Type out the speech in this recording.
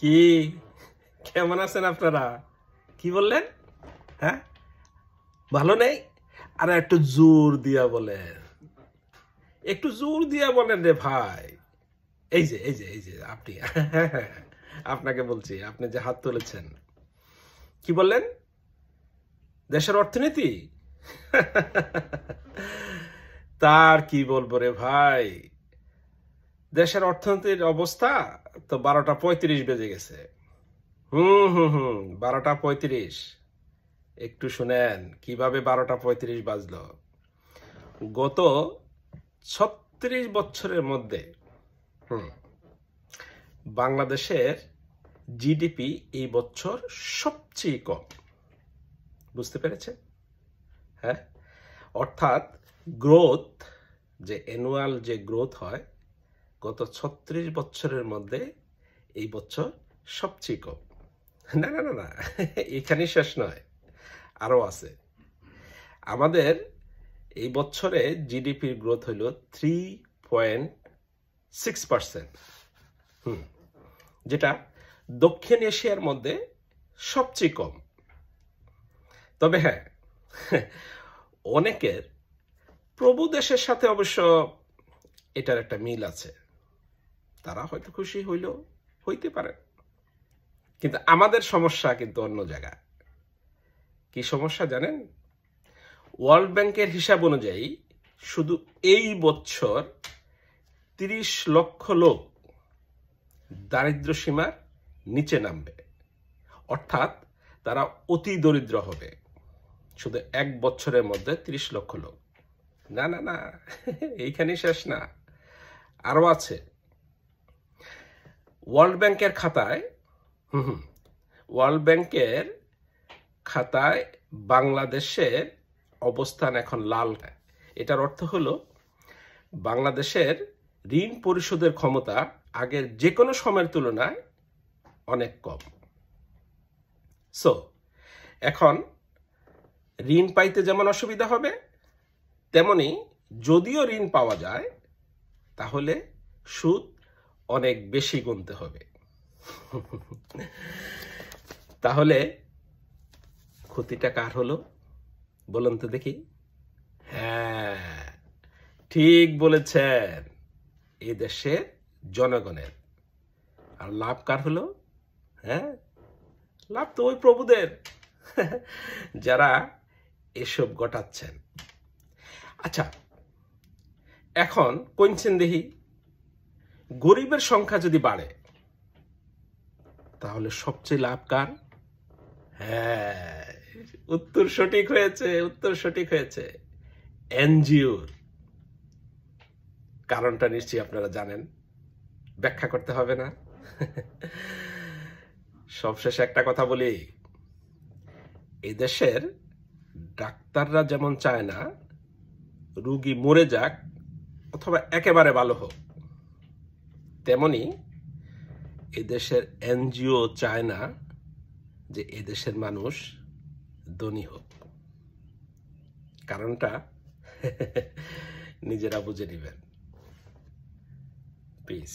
কি কেমন আছেন আপনারা? কি বললেন? হ্যাঁ, ভালো নেই? আরে একটু জোর দিয়া বলেন, একটু জোর দিয়া বলেন রে ভাই। এই যে আপনি আপনাকে বলছি, আপনি যে হাত তুলেছেন। কি বললেন? দেশের অর্থনীতি? তার কি বলবো রে ভাই, দেশের অর্থনীতির অবস্থা তো 12টা 35 বেজে গেছে। হুম, 12টা 35। একটু শুনেন কিভাবে 12টা 35 বাজলো। গত 36 বছরের মধ্যে বাংলাদেশের জিডিপি এই বছর সবচেয়ে কম। বুঝতে পেরেছেন? হ্যাঁ, অর্থাৎ গ্রোথ, যে অ্যানুয়াল যে গ্রোথ হয়, গত 36 বছরের মধ্যে এই বছর সবচেয়ে কম। না না না না, এখানেই শেষ নয়, আরো আছে। আমাদের এই বছরে জিডিপির গ্রোথ হইল 3.6%, যেটা দক্ষিণ এশিয়ার মধ্যে সবচেয়ে কম। তবে হ্যাঁ, অনেকের প্রভু দেশের সাথে অবশ্য এটার একটা মিল আছে, তারা হয়তো খুশি হইতে পারে, কিন্তু আমাদের সমস্যা কিন্তু অন্য জায়গায়। কি সমস্যা জানেন? ওয়ার্ল্ড ব্যাংকের হিসাব অনুযায়ী শুধু এই বছর 30 লক্ষ লোক দারিদ্র সীমার নিচে নামবে, অর্থাৎ তারা অতি দরিদ্র হবে। শুধু এক বছরের মধ্যে 30 লক্ষ লোক। না না না, এইখানেই শেষ না, আরো আছে। ওয়ার্ল্ড ব্যাংকের খাতায় বাংলাদেশের অবস্থান এখন লাল। এটার অর্থ হলো বাংলাদেশের ঋণ পরিশোধের ক্ষমতা আগের যে কোনো সময়ের তুলনায় অনেক কম। সো এখন ঋণ পাইতে যেমন অসুবিধা হবে, তেমনি যদিও ঋণ পাওয়া যায় তাহলে সুদ অনেক বেশি গুনতে হবে। তাহলে ক্ষতিটা কার হলো বলুন তো দেখি? হ্যাঁ, ঠিক বলেছেন, এই দেশের জনগণের। আর লাভ কার হলো? হ্যাঁ, লাভ তো ওই প্রভুদের, যারা এসব ঘটাচ্ছেন। আচ্ছা, এখন কইছেন দেখি, গরিবের সংখ্যা যদি বাড়ে তাহলে সবচেয়ে লাভ কার? হ্যাঁ, উত্তর সঠিক হয়েছে, এনজিওর। কারণটা নিশ্চয়ই আপনারা জানেন, ব্যাখ্যা করতে হবে না। সবশেষে একটা কথা বলি, এই দেশের ডাক্তাররা যেমন চায় না রোগী মরে যাক অথবা একেবারে ভালো হোক, তেমনি এদেশের এনজিও চায় না যে এদেশের মানুষ ধনী হোক। কারণটা নিজেরা বুঝে নেবেন। পিস।